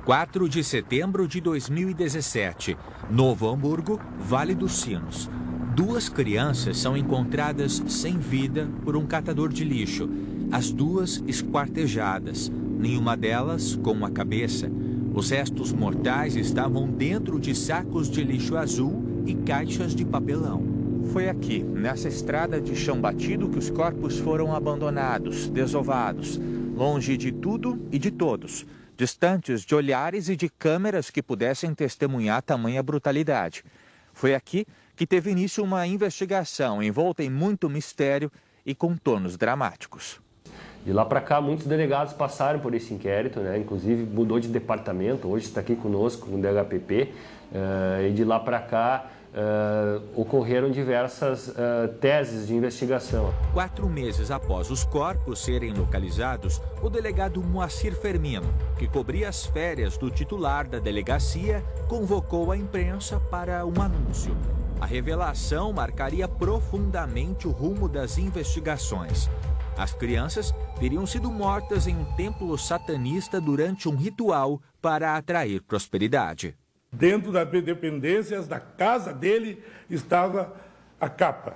4 de setembro de 2017, Novo Hamburgo, Vale dos Sinos. 2 crianças são encontradas sem vida por um catador de lixo. As 2 esquartejadas, nenhuma delas com a cabeça. Os restos mortais estavam dentro de sacos de lixo azul e caixas de papelão. Foi aqui, nessa estrada de chão batido, que os corpos foram abandonados, desovados, longe de tudo e de todos, distantes de olhares e de câmeras que pudessem testemunhar tamanha brutalidade. Foi aqui que teve início uma investigação envolta em muito mistério e contornos dramáticos. De lá para cá, muitos delegados passaram por esse inquérito, né? Inclusive mudou de departamento, hoje está aqui conosco no DHPP, e de lá para cá ocorreram diversas teses de investigação. 4 meses após os corpos serem localizados, o delegado Moacir Fermino, que cobria as férias do titular da delegacia, convocou a imprensa para um anúncio. A revelação marcaria profundamente o rumo das investigações. As crianças teriam sido mortas em um templo satanista durante um ritual para atrair prosperidade. Dentro das dependências da casa dele estava a capa.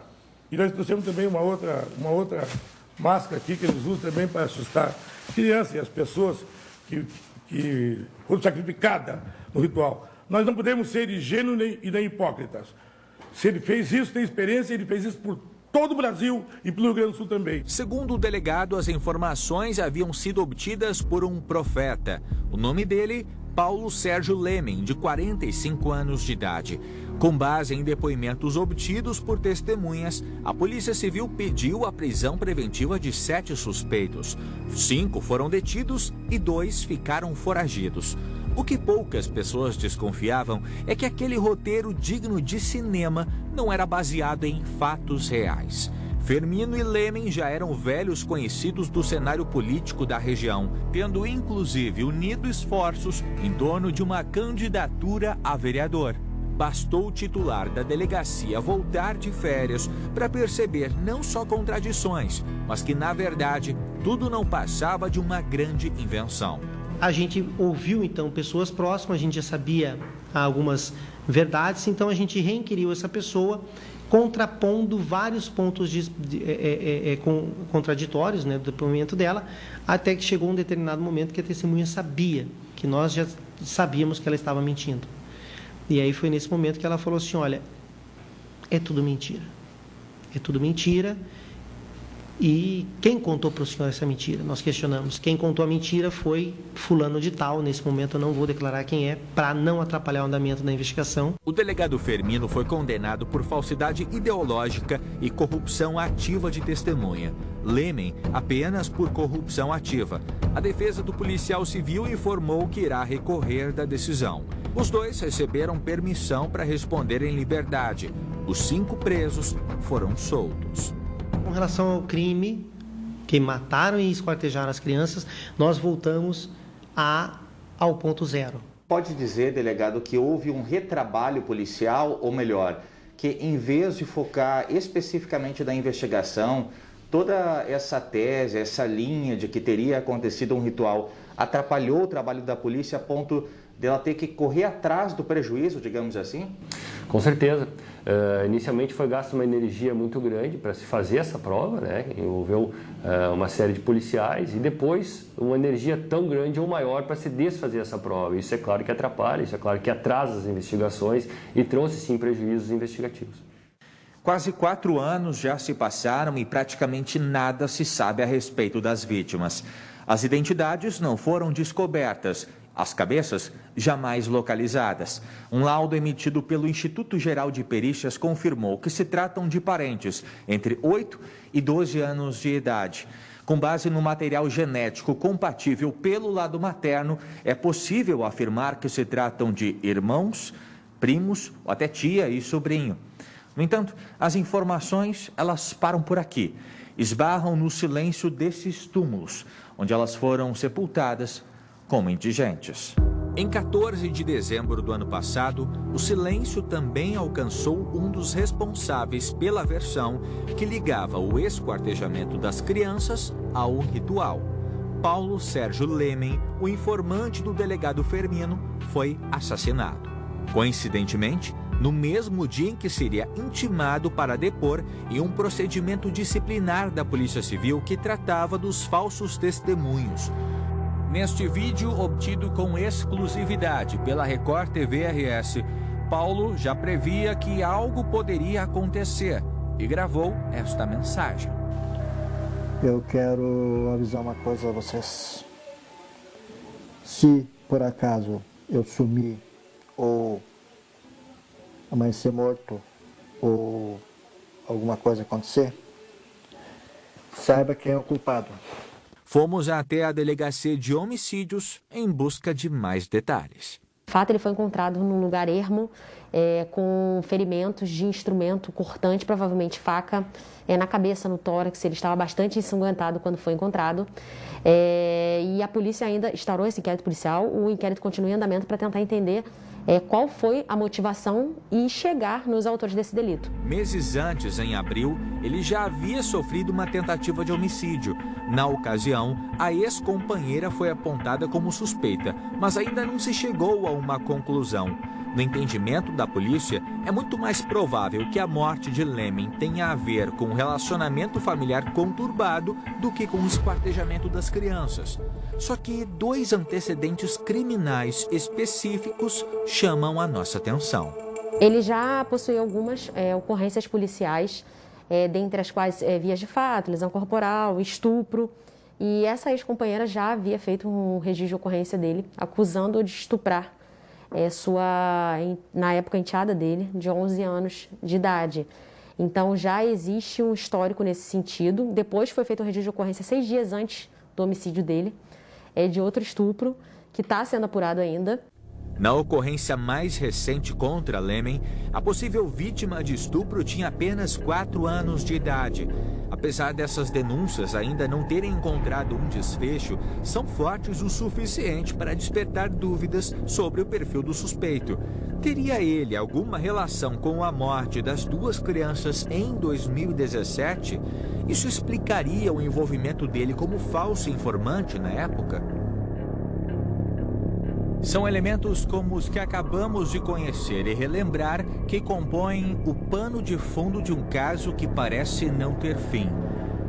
E nós trouxemos também uma outra máscara aqui que eles usam também para assustar crianças e as pessoas que foram sacrificadas no ritual. Nós não podemos ser ingênuos e nem hipócritas. Se ele fez isso, tem experiência, ele fez isso por todo o Brasil e pelo Rio Grande do Sul também. Segundo o delegado, as informações haviam sido obtidas por um profeta. O nome dele, Paulo Sérgio Lemen, de 45 anos de idade. Com base em depoimentos obtidos por testemunhas, a Polícia Civil pediu a prisão preventiva de 7 suspeitos. 5 foram detidos e 2 ficaram foragidos. O que poucas pessoas desconfiavam é que aquele roteiro digno de cinema não era baseado em fatos reais. Fermino e Lemen já eram velhos conhecidos do cenário político da região, tendo inclusive unido esforços em torno de uma candidatura a vereador. Bastou o titular da delegacia voltar de férias para perceber não só contradições, mas que, na verdade, tudo não passava de uma grande invenção. A gente ouviu, então, pessoas próximas, a gente já sabia algumas verdades, então a gente requiriu essa pessoa, contrapondo vários pontos contraditórios, né, do depoimento dela, até que chegou um determinado momento que a testemunha sabia, que nós já sabíamos que ela estava mentindo. E aí foi nesse momento que ela falou assim, olha, é tudo mentira. É tudo mentira. E quem contou para o senhor essa mentira? Nós questionamos. Quem contou a mentira foi fulano de tal. Nesse momento eu não vou declarar quem é, para não atrapalhar o andamento da investigação. O delegado Fermino foi condenado por falsidade ideológica e corrupção ativa de testemunha. Lemen apenas por corrupção ativa. A defesa do policial civil informou que irá recorrer da decisão. Os 2 receberam permissão para responder em liberdade. Os 5 presos foram soltos. Com relação ao crime, que mataram e esquartejaram as crianças, nós voltamos ao ponto zero. Pode dizer, delegado, que houve um retrabalho policial, ou melhor, que em vez de focar especificamente na investigação, toda essa tese, essa linha de que teria acontecido um ritual, atrapalhou o trabalho da polícia a ponto dela ter que correr atrás do prejuízo, digamos assim? Com certeza. Inicialmente foi gasta uma energia muito grande para se fazer essa prova, né? Envolveu uma série de policiais e depois uma energia tão grande ou maior para se desfazer essa prova. Isso é claro que atrapalha, isso é claro que atrasa as investigações e trouxe sim prejuízos investigativos. Quase 4 anos já se passaram e praticamente nada se sabe a respeito das vítimas. As identidades não foram descobertas. As cabeças jamais localizadas. Um laudo emitido pelo Instituto Geral de Perícias confirmou que se tratam de parentes entre 8 e 12 anos de idade. Com base no material genético compatível pelo lado materno, é possível afirmar que se tratam de irmãos, primos, ou até tia e sobrinho. No entanto, as informações, elas param por aqui. Esbarram no silêncio desses túmulos, onde elas foram sepultadas como indigentes. Em 14 de dezembro do ano passado, o silêncio também alcançou um dos responsáveis pela versão que ligava o esquartejamento das crianças a um ritual. Paulo Sérgio Lemen, o informante do delegado Firmino, foi assassinado. Coincidentemente, no mesmo dia em que seria intimado para depor em um procedimento disciplinar da Polícia Civil que tratava dos falsos testemunhos. Neste vídeo, obtido com exclusividade pela Record TV RS, Paulo já previa que algo poderia acontecer e gravou esta mensagem. Eu quero avisar uma coisa a vocês. Se por acaso eu sumir ou amanhecer morto ou alguma coisa acontecer, saiba quem é o culpado. Fomos até a delegacia de homicídios em busca de mais detalhes. De fato, ele foi encontrado num lugar ermo, com ferimentos de instrumento cortante, provavelmente faca, na cabeça, no tórax. Ele estava bastante ensanguentado quando foi encontrado. E a polícia ainda instaurou esse inquérito policial. O inquérito continua em andamento para tentar entender qual foi a motivação e chegar nos autores desse delito. Meses antes, em abril, ele já havia sofrido uma tentativa de homicídio. Na ocasião, a ex-companheira foi apontada como suspeita, mas ainda não se chegou a uma conclusão. No entendimento da polícia, é muito mais provável que a morte de Lemen tenha a ver com um relacionamento familiar conturbado do que com o esquartejamento das crianças. Só que 2 antecedentes criminais específicos chamam a nossa atenção. Ele já possuía algumas ocorrências policiais, dentre as quais vias de fato, lesão corporal, estupro. E essa ex-companheira já havia feito um registro de ocorrência dele, acusando-o de estuprar na época, enteada dele, de 11 anos de idade. Então, já existe um histórico nesse sentido. Depois foi feito um registro de ocorrência 6 dias antes do homicídio dele, de outro estupro, que está sendo apurado ainda. Na ocorrência mais recente contra Lemen, a possível vítima de estupro tinha apenas 4 anos de idade. Apesar dessas denúncias ainda não terem encontrado um desfecho, são fortes o suficiente para despertar dúvidas sobre o perfil do suspeito. Teria ele alguma relação com a morte das 2 crianças em 2017? Isso explicaria o envolvimento dele como falso informante na época? São elementos como os que acabamos de conhecer e relembrar que compõem o pano de fundo de um caso que parece não ter fim.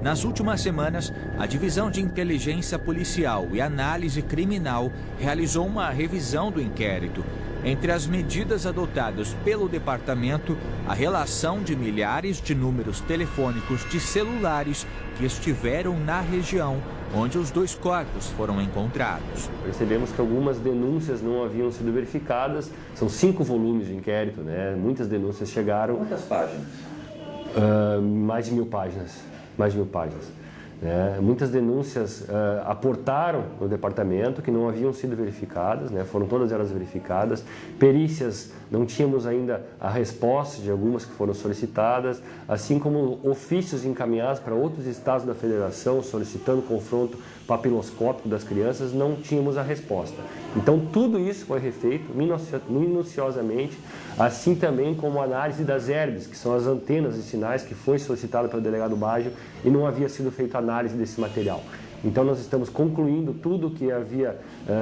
Nas últimas semanas, a Divisão de Inteligência Policial e Análise Criminal realizou uma revisão do inquérito. Entre as medidas adotadas pelo departamento, a relação de milhares de números telefônicos de celulares que estiveram na região onde os 2 corpos foram encontrados. Percebemos que algumas denúncias não haviam sido verificadas. São 5 volumes de inquérito, né? Muitas denúncias chegaram. Quantas páginas? Mais de 1000 páginas. Mais de 1000 páginas. Muitas denúncias aportaram no departamento que não haviam sido verificadas, foram todas elas verificadas. Perícias, não tínhamos ainda a resposta de algumas que foram solicitadas, assim como ofícios encaminhados para outros estados da federação solicitando confronto papiloscópico das crianças, não tínhamos a resposta. Então tudo isso foi refeito minuciosamente, assim também como a análise das herbes, que são as antenas de sinais que foi solicitada pelo delegado Baggio e não havia sido feita análise desse material. Então nós estamos concluindo tudo que havia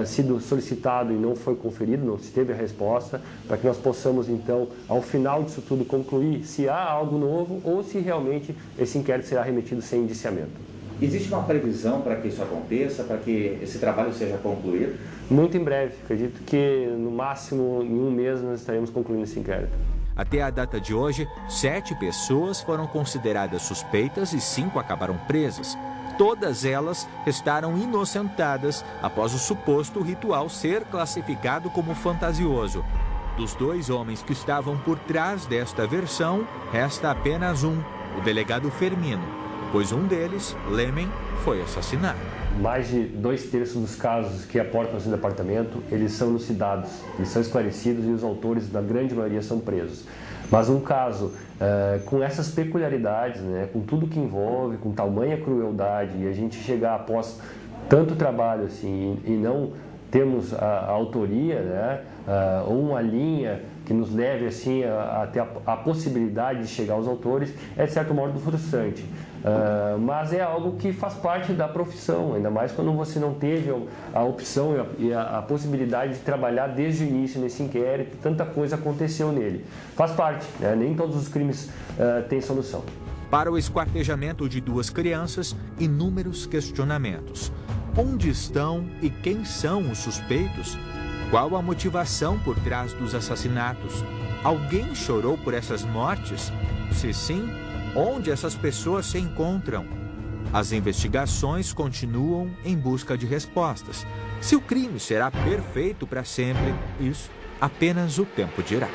sido solicitado e não foi conferido, não se teve a resposta, para que nós possamos então, ao final disso tudo, concluir se há algo novo ou se realmente esse inquérito será remetido sem indiciamento. Existe uma previsão para que isso aconteça, para que esse trabalho seja concluído? Muito em breve, acredito que no máximo em 1 mês nós estaremos concluindo esse inquérito. Até a data de hoje, 7 pessoas foram consideradas suspeitas e 5 acabaram presas. Todas elas restaram inocentadas após o suposto ritual ser classificado como fantasioso. Dos 2 homens que estavam por trás desta versão, resta apenas um, o delegado Firmino, pois um deles, Lemen, foi assassinado. Mais de 2/3 dos casos que aportam esse departamento, eles são elucidados, eles são esclarecidos e os autores, na grande maioria, são presos. Mas um caso com essas peculiaridades, com tudo que envolve, com tamanha crueldade, e a gente chegar após tanto trabalho assim e não termos a autoria, ou uma linha que nos leve assim a ter a possibilidade de chegar aos autores, é de certo modo frustrante. Mas é algo que faz parte da profissão, ainda mais quando você não teve a opção e a possibilidade de trabalhar desde o início nesse inquérito, tanta coisa aconteceu nele. Faz parte, né? Nem todos os crimes têm solução. Para o esquartejamento de 2 crianças, inúmeros questionamentos. Onde estão e quem são os suspeitos? Qual a motivação por trás dos assassinatos? Alguém chorou por essas mortes? Se sim, onde essas pessoas se encontram? As investigações continuam em busca de respostas. Se o crime será perfeito para sempre, isso apenas o tempo dirá.